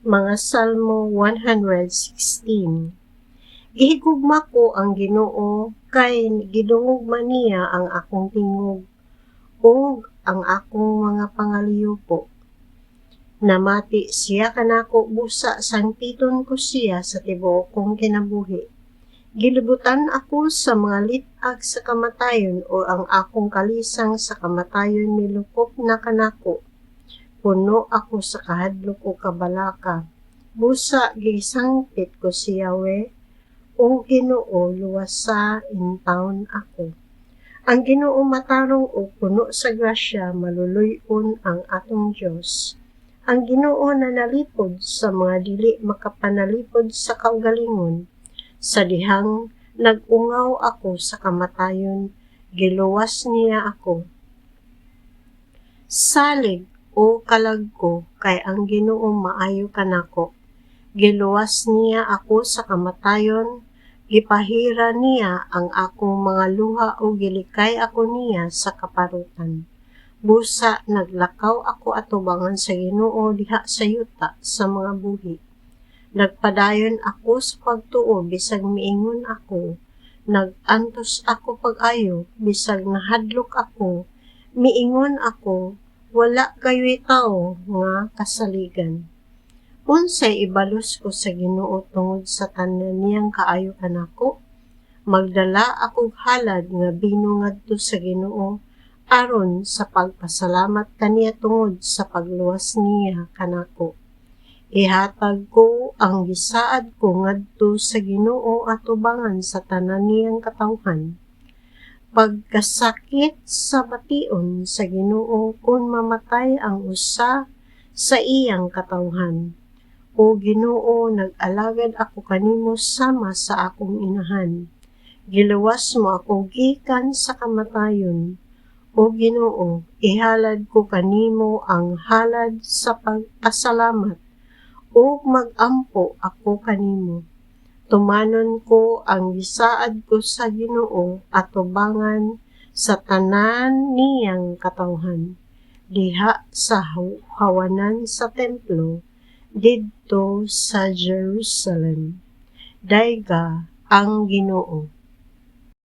Mga Salmo 116. Gihigugma ko ang Ginoo kay gidungogma niya ang akong tingog ug ang akong mga pangaliyupo. Namati siya kanako busa sangpiton ko siya sa tibuok kong kinabuhi. Gilibutan ako sa mga litag sa kamatayon o ang akong kalisang sa kamatayon milukop na kanako. Puno ako sa kahadlok o kabalaka. Busa gisangpit ko siya o Ginoo luwasa in taon ako. Ang Ginoo matarong o puno sa grasya, maluluyon ang atong Dios. Ang Ginoo nanalipod sa mga dili makapanalipod sa kaugalingon. Sa dihang nag-ungaw ako sa kamatayon, giluwas niya ako. Salig o kalag ko kay ang Ginoo maayo kanako. Giluwas niya ako sa kamatayon, gipahira niya ang akong mga luha o gilikay ako niya sa kaparutan. Busa naglakaw ako atubangan sa Ginoo diha sa yuta sa mga buhi. Nagpadayon ako sa pagtuo bisag miingon ako. Nagantos ako pag-ayo bisag nahadlok ako. Miingon ako, wala kayo'y tao nga kasaligan. Unsay ibalos ko sa Ginoo tungod sa tanan niyang kaayo kanako? Magdala akong halad nga bino ngadto sa Ginoo aron sa pagpasalamat kaniya tungod sa pagluwas niya kanako. Ihatag ko ang gisaad ko ngadto sa Ginoo atubangan sa tanan niyang katawhan. Pagkasakit sa bation sa Ginoo kung mamatay ang usa sa iyang katawhan. O Ginoo, nag-alagad ako kanimo sama sa akong inahan. Giluwas mo ako gikan sa kamatayon. O Ginoo, ihalad ko kanimo ang halad sa pagpasalamat. O mag-ampo ako kanimo. Tumanon ko ang gisaad ko sa Ginoo atubangan sa tanan niyang katawhan. Diha sa hawanan sa templo, didto sa Jerusalem. Dayga ang Ginoo.